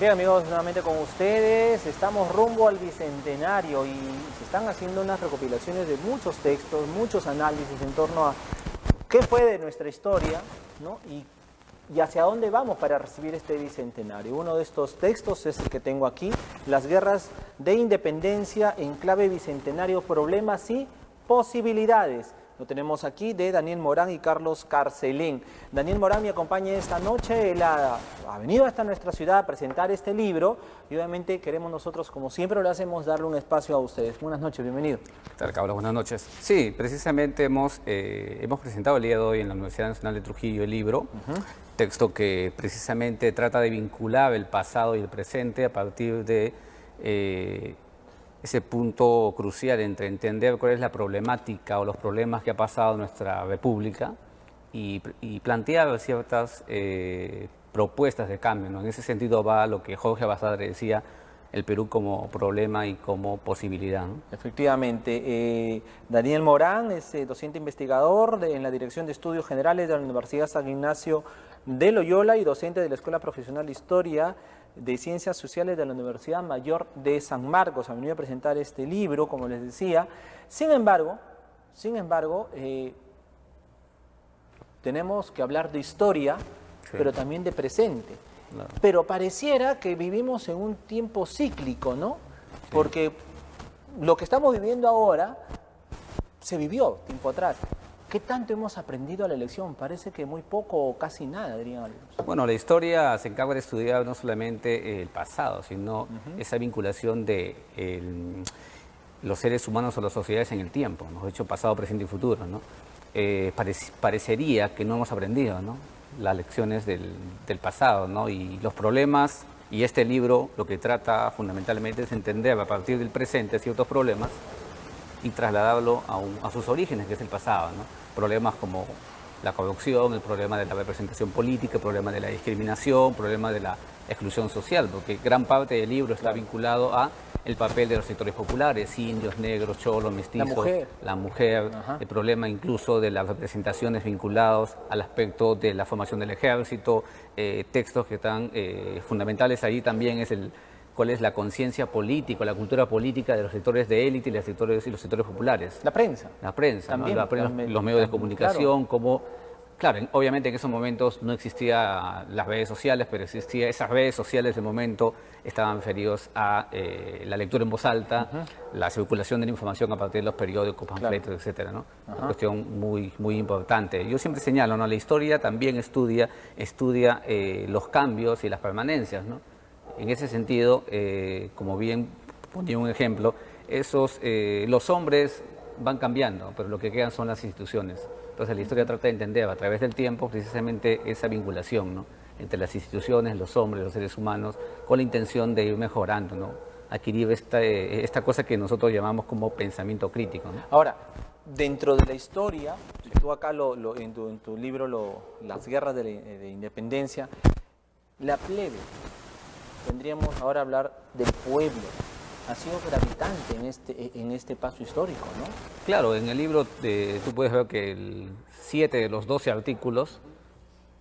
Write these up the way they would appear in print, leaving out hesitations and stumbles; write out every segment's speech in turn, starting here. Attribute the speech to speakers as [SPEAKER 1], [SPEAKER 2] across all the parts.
[SPEAKER 1] Bien amigos, nuevamente con ustedes, estamos rumbo al Bicentenario y se están haciendo unas recopilaciones de muchos textos, muchos análisis en torno a qué fue de nuestra historia, ¿no? y hacia dónde vamos para recibir este Bicentenario. Uno de estos textos es el que tengo aquí, Las guerras de independencia en clave Bicentenario, problemas y posibilidades. Lo tenemos aquí de Daniel Morán y Carlos Carcelén. Daniel Morán me acompaña esta noche, él ha venido hasta nuestra ciudad a presentar este libro y obviamente queremos nosotros, como siempre lo hacemos, darle un espacio a ustedes. Buenas noches, bienvenido.
[SPEAKER 2] ¿Qué tal, Carlos? Buenas noches. Sí, precisamente hemos presentado el día de hoy en la Universidad Nacional de Trujillo el libro, texto que precisamente trata de vincular el pasado y el presente a partir de ese punto crucial entre entender cuál es la problemática o los problemas que ha pasado en nuestra república y plantear ciertas propuestas de cambio, ¿no? En ese sentido va lo que Jorge Basadre decía, el Perú como problema y como posibilidad, ¿no?
[SPEAKER 1] Efectivamente. Daniel Morán es docente investigador en la Dirección de Estudios Generales de la Universidad San Ignacio de Loyola y docente de la Escuela Profesional de Historia de Ciencias Sociales de la Universidad Mayor de San Marcos. Ha venido a presentar este libro, como les decía. Sin embargo, tenemos que hablar de historia, sí, pero también de presente. Claro. Pero pareciera que vivimos en un tiempo cíclico, ¿no? Sí. Porque lo que estamos viviendo ahora se vivió tiempo atrás. ¿Qué tanto hemos aprendido a la elección? Parece que muy poco o casi nada, dirían algunos.
[SPEAKER 2] Bueno, la historia se encarga de estudiar no solamente el pasado, sino esa vinculación de los seres humanos o las sociedades en el tiempo, ¿no? De hecho, pasado, presente y futuro, ¿no? Parecería que no hemos aprendido, ¿no?, las lecciones del pasado, ¿no? Y los problemas, y este libro lo que trata fundamentalmente es entender a partir del presente ciertos problemas y trasladarlo a sus orígenes, que es el pasado, ¿no? Problemas como la corrupción, el problema de la representación política, el problema de la discriminación, el problema de la exclusión social, porque gran parte del libro está vinculado a el papel de los sectores populares, indios, negros, cholos, mestizos, la mujer, el problema incluso de las representaciones vinculados al aspecto de la formación del ejército, textos que están fundamentales ahí también es cuál es la conciencia política, la cultura política de los sectores de élite y los sectores populares.
[SPEAKER 1] La prensa.
[SPEAKER 2] La prensa, también, ¿no? Los medios de comunicación, claro. Como, claro, obviamente en esos momentos no existían las redes sociales, pero esas redes sociales de momento estaban referidos a la lectura en voz alta, la circulación de la información a partir de los periódicos, panfletos, claro, etcétera, ¿no? Una cuestión muy, muy importante. Yo siempre señalo, ¿no?, la historia también estudia los cambios y las permanencias, ¿no? En ese sentido, como bien ponía un ejemplo, los hombres van cambiando, pero lo que quedan son las instituciones. Entonces la historia trata de entender a través del tiempo precisamente esa vinculación, ¿no?, entre las instituciones, los hombres, los seres humanos, con la intención de ir mejorando, ¿no?, adquirir esta cosa que nosotros llamamos como pensamiento crítico, ¿no?
[SPEAKER 1] Ahora, dentro de la historia, tú acá en tu libro, Las guerras de independencia, la plebe, tendríamos ahora a hablar del pueblo. Ha sido gravitante en este paso histórico, ¿no?
[SPEAKER 2] Claro, en el libro tú puedes ver que 7 de los 12 artículos,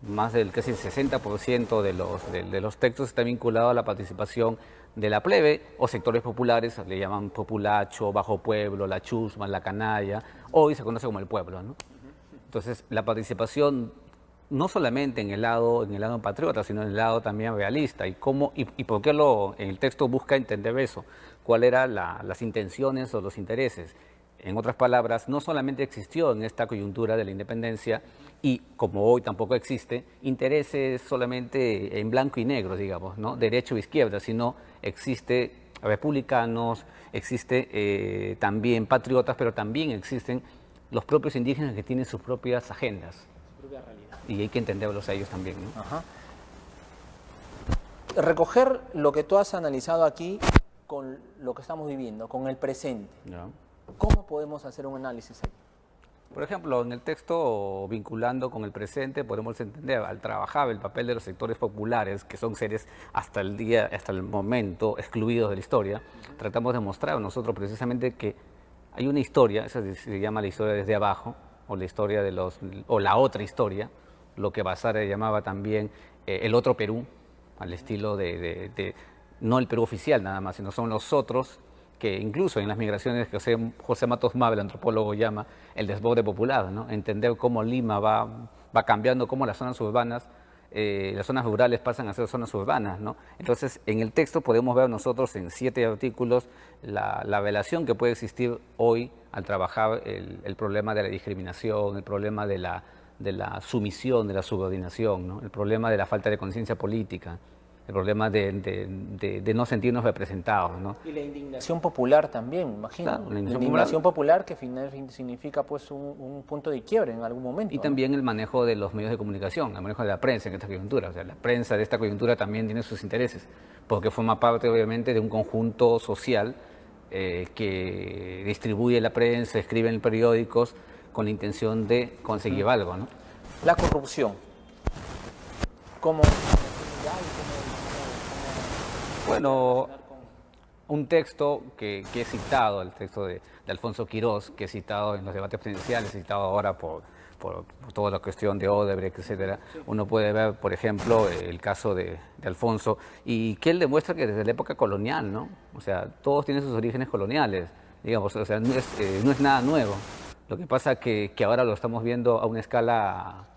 [SPEAKER 2] más del casi el 60% de los textos está vinculado a la participación de la plebe o sectores populares, le llaman populacho, bajo pueblo, la chusma, la canalla, hoy se conoce como el pueblo, ¿no? Entonces, la participación no solamente en el lado patriota, sino en el lado también realista. ¿Y por qué en el texto busca entender eso? ¿Cuáles eran las intenciones o los intereses? En otras palabras, no solamente existió en esta coyuntura de la independencia, y como hoy tampoco existe, intereses solamente en blanco y negro, digamos, ¿no?, derecha o izquierda, sino existe republicanos, existe también patriotas, pero también existen los propios indígenas que tienen sus propias agendas. Su propia realidad. Y hay que entenderlos a ellos también, ¿no?
[SPEAKER 1] Recoger lo que tú has analizado aquí con lo que estamos viviendo, con el presente. ¿No? ¿Cómo podemos hacer un análisis aquí?
[SPEAKER 2] Por ejemplo, en el texto vinculando con el presente podemos entender al trabajar el papel de los sectores populares, que son seres hasta el momento excluidos de la historia. Tratamos de mostrar nosotros precisamente que hay una historia, esa se llama la historia desde abajo, o la historia o la otra historia, lo que Basadre llamaba también el otro Perú, al estilo no el Perú oficial nada más, sino son los otros, que incluso en las migraciones que José Matos Mave, el antropólogo, llama el desborde popular, ¿no? Entender cómo Lima va cambiando, cómo las zonas urbanas, las zonas rurales pasan a ser zonas urbanas, ¿no? Entonces, en el texto podemos ver nosotros en 7 artículos la relación que puede existir hoy al trabajar el problema de la discriminación, el problema de la sumisión, de la subordinación, ¿no? El problema de la falta de conciencia política, el problema de no sentirnos representados, ¿no?
[SPEAKER 1] Y la indignación popular también, imagino.
[SPEAKER 2] Claro,
[SPEAKER 1] la indignación popular que finalmente significa pues un punto de quiebre en algún momento.
[SPEAKER 2] Y también el manejo de los medios de comunicación, el manejo de la prensa en esta coyuntura. O sea, la prensa de esta coyuntura también tiene sus intereses, porque forma parte obviamente de un conjunto social que distribuye la prensa, escribe en periódicos con la intención de conseguir algo, ¿no?
[SPEAKER 1] La corrupción. ¿Cómo?
[SPEAKER 2] Bueno, un texto que he citado, el texto de Alfonso Quirós, que he citado en los debates presidenciales, citado ahora por toda la cuestión de Odebrecht, etcétera. Uno puede ver, por ejemplo, el caso de Alfonso, y que él demuestra que desde la época colonial, ¿no? O sea, todos tienen sus orígenes coloniales, digamos, o sea, no es nada nuevo. Lo que pasa que ahora lo estamos viendo a una escala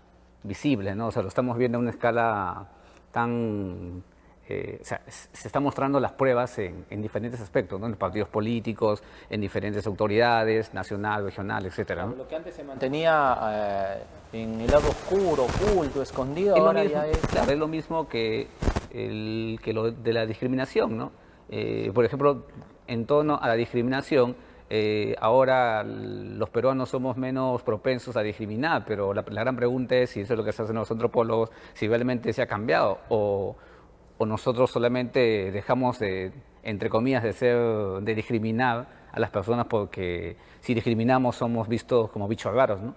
[SPEAKER 2] visible, ¿no? O sea, lo estamos viendo a una escala tan... o sea, se están mostrando las pruebas en diferentes aspectos, ¿no? En los partidos políticos, en diferentes autoridades, nacional, regional, etcétera, ¿no?
[SPEAKER 1] Lo que antes se mantenía en el lado oscuro, oculto, escondido,
[SPEAKER 2] Es lo
[SPEAKER 1] ahora
[SPEAKER 2] mismo,
[SPEAKER 1] ya es...
[SPEAKER 2] claro, es lo mismo que lo de la discriminación, ¿no? Por ejemplo, en torno a la discriminación, ahora los peruanos somos menos propensos a discriminar, pero la gran pregunta es si eso es lo que se hacen los antropólogos, si realmente se ha cambiado o nosotros solamente dejamos entre comillas, de discriminar a las personas porque si discriminamos somos vistos como bichos raros, ¿no?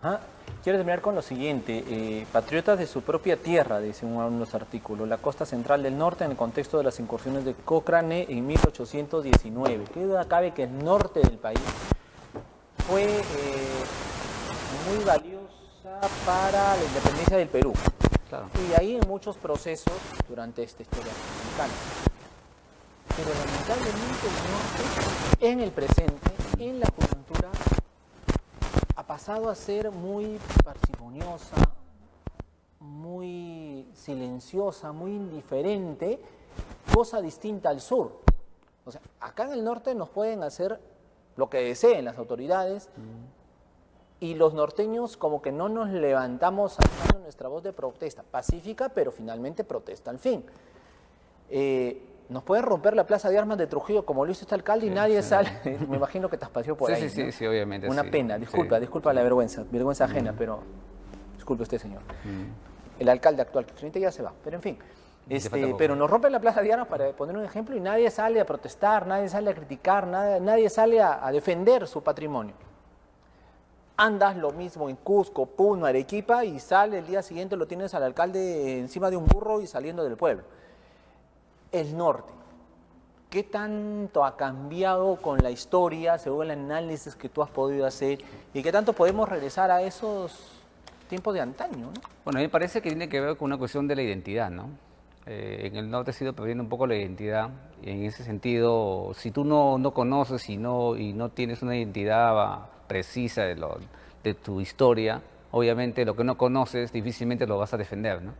[SPEAKER 1] Ajá. Quiero terminar con lo siguiente. Patriotas de su propia tierra, dicen uno de los artículos, la costa central del norte en el contexto de las incursiones de Cochrane en 1819. ¿Qué duda cabe que el norte del país fue muy valiosa para la independencia del Perú?
[SPEAKER 2] Claro.
[SPEAKER 1] Y ahí en muchos procesos durante esta historia republicana. Pero lamentablemente el norte, en el presente, en la coyuntura, ha pasado a ser muy parsimoniosa, muy silenciosa, muy indiferente, cosa distinta al sur. O sea, acá en el norte nos pueden hacer lo que deseen las autoridades, y los norteños como que no nos levantamos alzando nuestra voz de protesta, pacífica, pero finalmente protesta al fin. Nos pueden romper la plaza de armas de Trujillo como lo hizo este alcalde y nadie sale. Me imagino que te paseó por ahí.
[SPEAKER 2] Sí,
[SPEAKER 1] ¿no?
[SPEAKER 2] sí, obviamente.
[SPEAKER 1] Una
[SPEAKER 2] sí.
[SPEAKER 1] pena, disculpa la vergüenza ajena, pero disculpe usted, señor. El alcalde actual, que frente ya se va, pero en fin. Pero nos rompen la plaza de armas para poner un ejemplo y nadie sale a protestar, nadie sale a criticar, nadie sale a defender su patrimonio. Andas lo mismo en Cusco, Puno, Arequipa y sale el día siguiente, lo tienes al alcalde encima de un burro y saliendo del pueblo. El norte, ¿qué tanto ha cambiado con la historia según el análisis que tú has podido hacer y qué tanto podemos regresar a esos tiempos de antaño, ¿no?
[SPEAKER 2] Bueno, a mí me parece que tiene que ver con una cuestión de la identidad, ¿no? En el norte se ha ido perdiendo un poco la identidad y en ese sentido, si tú no conoces y no tienes una identidad precisa de tu historia, obviamente lo que no conoces difícilmente lo vas a defender, ¿no?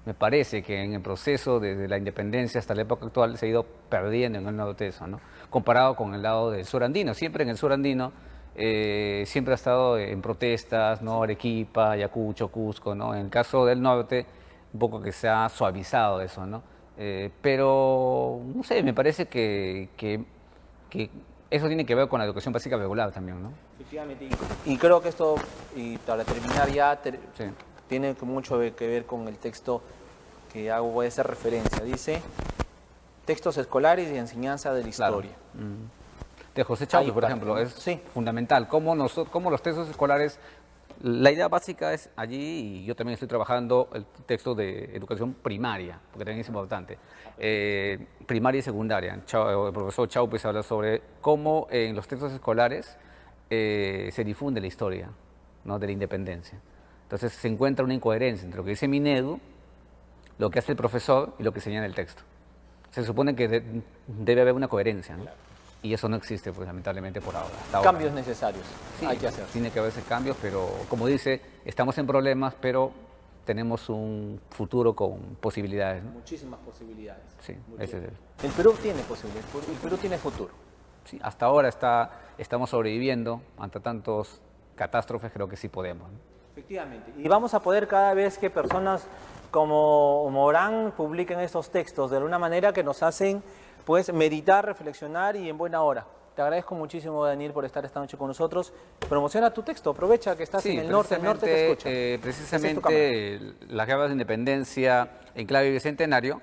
[SPEAKER 2] Me parece que en el proceso desde la independencia hasta la época actual se ha ido perdiendo en el norte eso, ¿no? Comparado con el lado del sur andino, siempre en el sur andino siempre ha estado en protestas, ¿no? Arequipa, Ayacucho, Cusco, ¿no? En el caso del norte, un poco que se ha suavizado eso, ¿no? Pero, no sé, me parece que eso tiene que ver con la educación básica regular también, ¿no?
[SPEAKER 1] Efectivamente. Y creo que esto, y para terminar ya,
[SPEAKER 2] Sí.
[SPEAKER 1] tiene mucho que ver con el texto que voy a hacer referencia. Dice, textos escolares y enseñanza de la historia.
[SPEAKER 2] Claro. De José Chávez,
[SPEAKER 1] Ahí
[SPEAKER 2] por
[SPEAKER 1] parte,
[SPEAKER 2] ejemplo,
[SPEAKER 1] ¿no?
[SPEAKER 2] es
[SPEAKER 1] Sí.
[SPEAKER 2] fundamental. Cómo los textos escolares, la idea básica es allí, y yo también estoy trabajando el texto de educación primaria, porque también es importante, primaria y secundaria. El profesor Chaupes habla sobre cómo en los textos escolares se difunde la historia, ¿no? De la independencia. Entonces se encuentra una incoherencia entre lo que dice Minedu, lo que hace el profesor y lo que señala el texto. Se supone que debe haber una coherencia, ¿no? Y eso no existe, pues, lamentablemente, por ahora. Hasta ahora.
[SPEAKER 1] Cambios necesarios,
[SPEAKER 2] Sí,
[SPEAKER 1] hay que hacer.
[SPEAKER 2] tiene que haberse cambios, pero como dice, estamos en problemas, pero tenemos un futuro con posibilidades, ¿no?
[SPEAKER 1] Muchísimas posibilidades.
[SPEAKER 2] Sí, ese es
[SPEAKER 1] El Perú tiene posibilidades, el Perú tiene futuro.
[SPEAKER 2] sí, hasta ahora estamos sobreviviendo ante tantos catástrofes, creo que sí podemos, ¿no?
[SPEAKER 1] Efectivamente. Y vamos a poder cada vez que personas como Morán publiquen estos textos de alguna manera que nos hacen pues meditar, reflexionar y en buena hora. Te agradezco muchísimo, Daniel, por estar esta noche con nosotros. Promociona tu texto, aprovecha que estás
[SPEAKER 2] Sí,
[SPEAKER 1] en el norte te escucha.
[SPEAKER 2] precisamente las guerras de independencia en clave bicentenario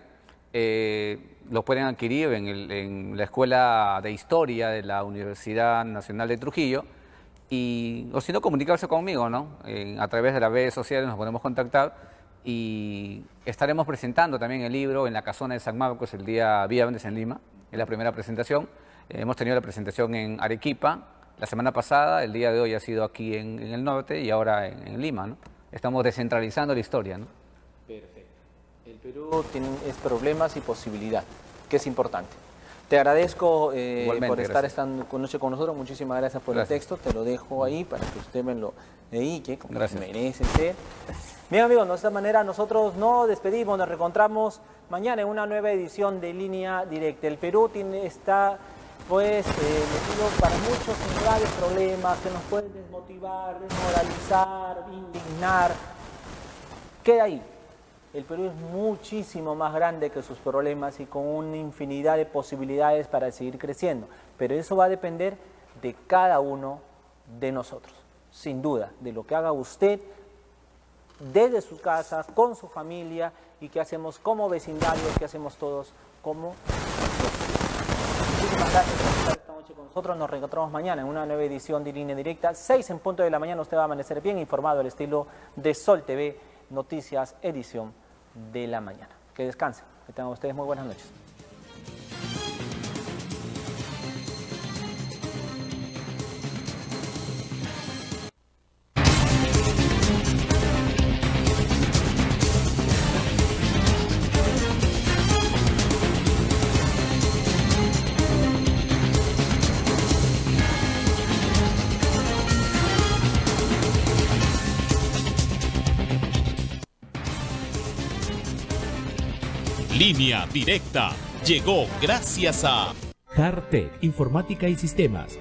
[SPEAKER 2] lo pueden adquirir en la Escuela de Historia de la Universidad Nacional de Trujillo, o si no, comunicarse conmigo, ¿no? A través de las redes sociales nos podemos contactar y estaremos presentando también el libro en la Casona de San Marcos el día viernes en Lima, es la primera presentación. Hemos tenido la presentación en Arequipa la semana pasada, el día de hoy ha sido aquí en el norte y ahora en Lima, ¿no? Estamos descentralizando la historia, ¿no?
[SPEAKER 1] Perfecto. El Perú es problemas y posibilidad, que es importante. Te agradezco por estar esta noche con nosotros. Muchísimas gracias por el texto. Te lo dejo ahí para que usted me lo dedique, como merece ser. Bien, amigos, de esta manera nosotros nos despedimos, nos reencontramos mañana en una nueva edición de Línea Directa. El Perú está pues metido para muchos graves problemas que nos pueden desmotivar, desmoralizar, indignar. Queda ahí. El Perú es muchísimo más grande que sus problemas y con una infinidad de posibilidades para seguir creciendo. Pero eso va a depender de cada uno de nosotros, sin duda, de lo que haga usted desde su casa, con su familia y qué hacemos como vecindario, qué hacemos todos como nosotros. Muchísimas gracias por estar esta noche con nosotros. Nos reencontramos mañana en una nueva edición de Línea Directa. 6 en punto de la mañana. Usted va a amanecer bien informado al estilo de Sol TV. Noticias, edición de la mañana. Que descansen. Que tengan ustedes muy buenas noches.
[SPEAKER 3] Línea Directa llegó gracias a
[SPEAKER 4] Hardtech, Informática y Sistemas.